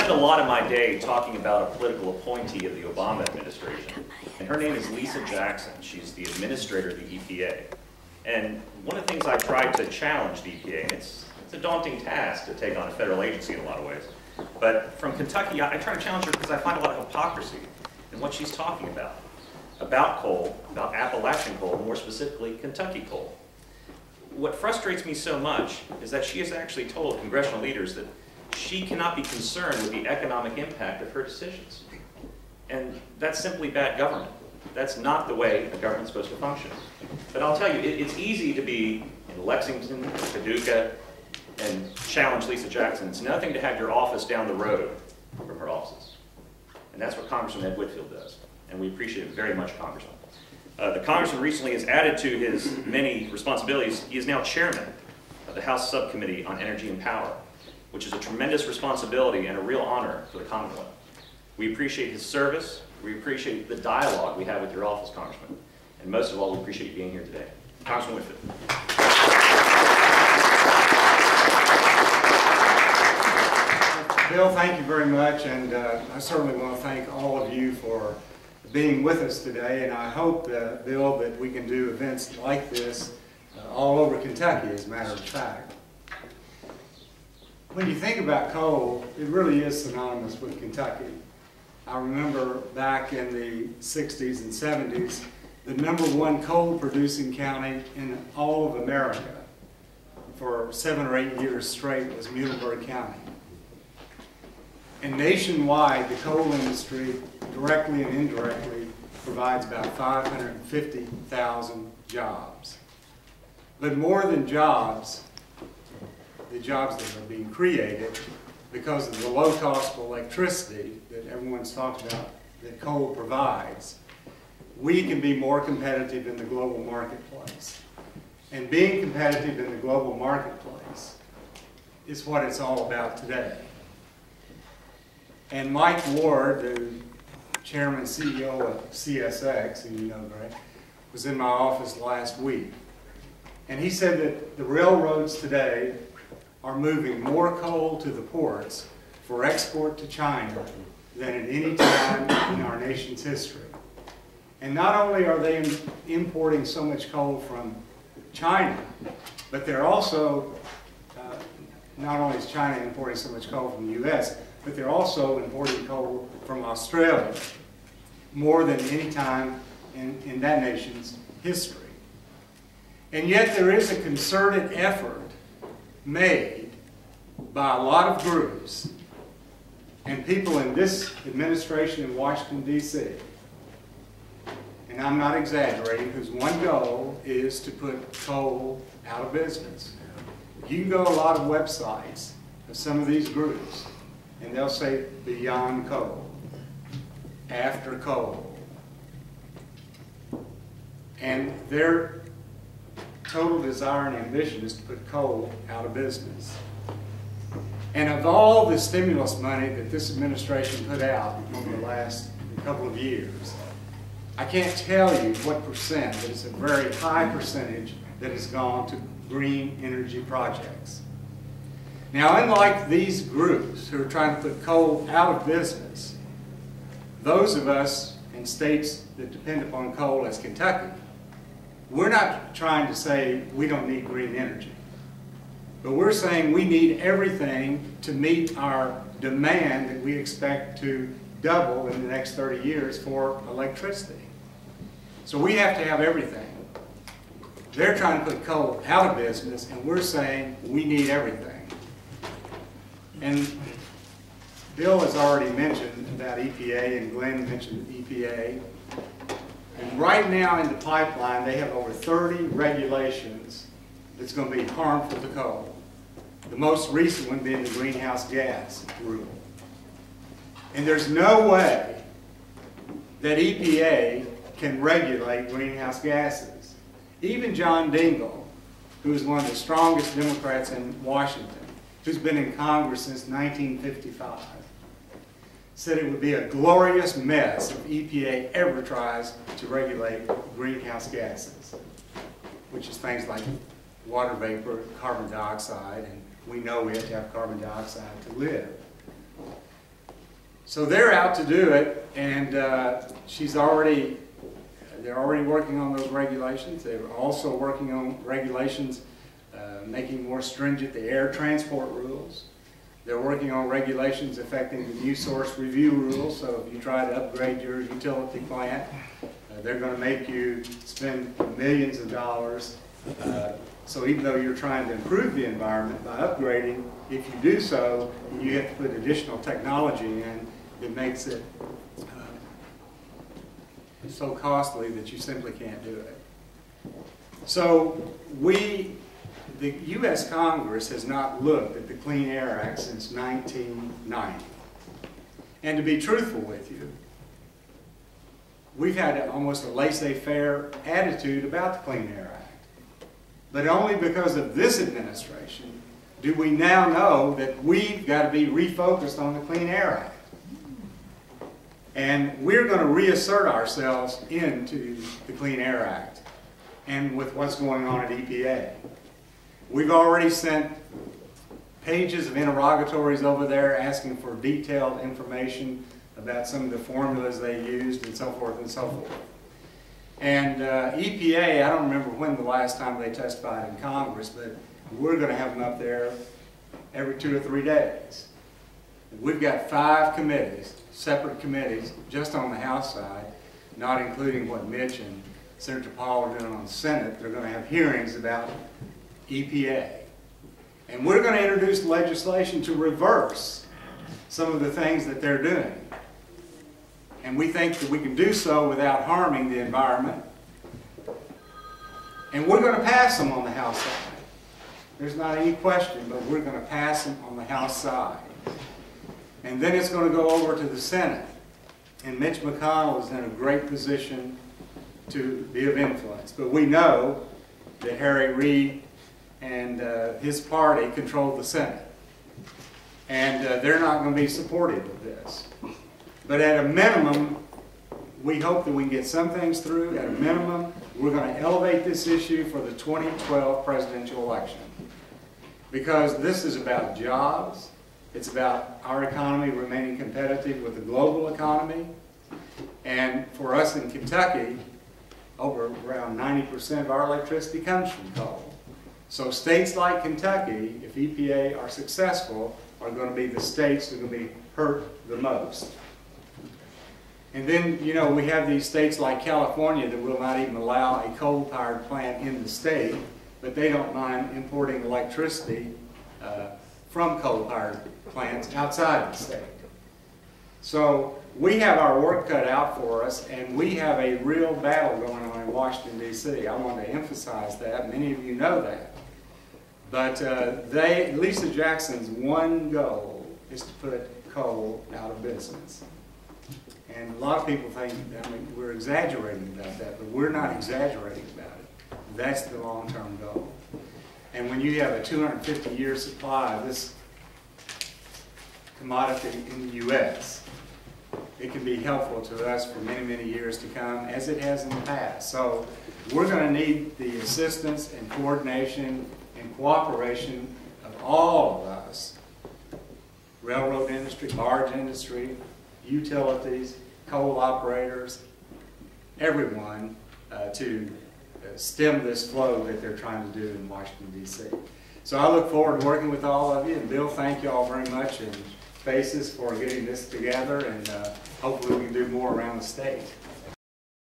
spend a lot of my day talking about a political appointee of the Obama administration, and her name is Lisa Jackson. She's the administrator of the EPA. And one of the things I tried to challenge the EPA, and it's a daunting task to take on a federal agency in a lot of ways, but from Kentucky, I try to challenge her because I find a lot of hypocrisy in what she's talking about coal, about Appalachian coal, more specifically Kentucky coal. What frustrates me so much is that she has actually told congressional leaders that she cannot be concerned with the economic impact of her decisions. And that's simply bad government. That's not the way a government's supposed to function. But I'll tell you, it's easy to be in Lexington, Paducah, and challenge Lisa Jackson. It's nothing to have your office down the road from her offices. And that's what Congressman Ed Whitfield does. And we appreciate it very much, Congressman. The Congressman recently has added to his many responsibilities. He is now chairman of the House Subcommittee on Energy and Power, which is a tremendous responsibility and a real honor for the Commonwealth. We appreciate his service. We appreciate the dialogue we have with your office, Congressman. And most of all, we appreciate you being here today. Congressman Whitfield. Bill, thank you very much, and I certainly want to thank all of you for being with us today, and I hope, Bill, that we can do events like this all over Kentucky, as a matter of fact. When you think about coal, it really is synonymous with Kentucky. I remember back in the 60s and 70s, the #1 coal producing county in all of America for 7 or 8 years straight was Muhlenberg County. And nationwide, the coal industry, directly and indirectly, provides about 550,000 jobs. But more than jobs, the jobs that are being created because of the low cost of electricity that everyone's talked about that coal provides, we can be more competitive in the global marketplace. And being competitive in the global marketplace is what it's all about today. And Mike Ward, the chairman and CEO of CSX, who you know, Greg, was in my office last week. And he said that the railroads today are moving more coal to the ports for export to China than at any time in our nation's history. And not only are they importing so much coal from China, but they're also, not only is China importing so much coal from the U.S., but they're also importing coal from Australia, more than any time in that nation's history. And yet there is a concerted effort made by a lot of groups and people in this administration in Washington, D.C., and I'm not exaggerating, whose one goal is to put coal out of business. You can go to a lot of websites of some of these groups, and they'll say beyond coal, after coal. And their total desire and ambition is to put coal out of business. And of all the stimulus money that this administration put out over the last couple of years, I can't tell you what percent, but it's a very high percentage that has gone to green energy projects. Now, unlike these groups who are trying to put coal out of business, those of us in states that depend upon coal as Kentucky, we're not trying to say we don't need green energy. But we're saying we need everything to meet our demand that we expect to double in the next 30 years for electricity. So we have to have everything. They're trying to put coal out of business, and we're saying we need everything. And Bill has already mentioned about EPA, and Glenn mentioned EPA. And right now in the pipeline, they have over 30 regulations that's going to be harmful to coal. The most recent one being the greenhouse gas rule. And there's no way that EPA can regulate greenhouse gases. Even John Dingell, who is one of the strongest Democrats in Washington, who's been in Congress since 1955, said it would be a glorious mess if EPA ever tries to regulate greenhouse gases, which is things like water vapor, carbon dioxide, and we know we have to have carbon dioxide to live. So they're out to do it, and they're already working on those regulations. They're also working on regulations making more stringent the air transport rules. They're working on regulations affecting the new source review rules. So if you try to upgrade your utility plant, they're going to make you spend millions of dollars. So even though you're trying to improve the environment by upgrading, if you do so, you have to put additional technology in that makes it so costly that you simply can't do it. So the U.S. Congress has not looked at the Clean Air Act since 1990. And to be truthful with you, we've had almost a laissez-faire attitude about the Clean Air Act. But only because of this administration do we now know that we've got to be refocused on the Clean Air Act. And we're going to reassert ourselves into the Clean Air Act and with what's going on at EPA. We've already sent pages of interrogatories over there asking for detailed information about some of the formulas they used and so forth and so forth. And EPA, I don't remember when the last time they testified in Congress, but we're going to have them up there every 2 or 3 days. We've got 5 committees, separate committees, just on the House side, not including what Mitch and Senator Paul are doing on the Senate. They're going to have hearings about EPA. And we're going to introduce legislation to reverse some of the things that they're doing. And we think that we can do so without harming the environment. And we're going to pass them on the House side. There's not any question, but we're going to pass them on the House side. And then it's going to go over to the Senate. And Mitch McConnell is in a great position to be of influence. But we know that Harry Reid and his party control the Senate. And they're not going to be supportive of this. But at a minimum, we hope that we can get some things through. At a minimum, we're going to elevate this issue for the 2012 presidential election. Because this is about jobs. It's about our economy remaining competitive with the global economy. And for us in Kentucky, around 90% of our electricity comes from coal. So states like Kentucky, if EPA are successful, are going to be the states that are going to be hurt the most. And then, you know, we have these states like California that will not even allow a coal-powered plant in the state, but they don't mind importing electricity from coal-powered plants outside the state. So we have our work cut out for us, and we have a real battle going on in Washington, D.C. I want to emphasize that. Many of you know that. But Lisa Jackson's one goal is to put coal out of business. And a lot of people think, I mean, we're exaggerating about that, but we're not exaggerating about it. That's the long-term goal. And when you have a 250-year supply of this commodity in the U.S., it can be helpful to us for many, many years to come, as it has in the past. So we're going to need the assistance and coordination and cooperation of all of us, railroad industry, barge industry, utilities, coal operators, everyone, to stem this flow that they're trying to do in Washington, D.C. So I look forward to working with all of you. And Bill, thank you all very much, and Faces for getting this together, and hopefully we can do more around the state.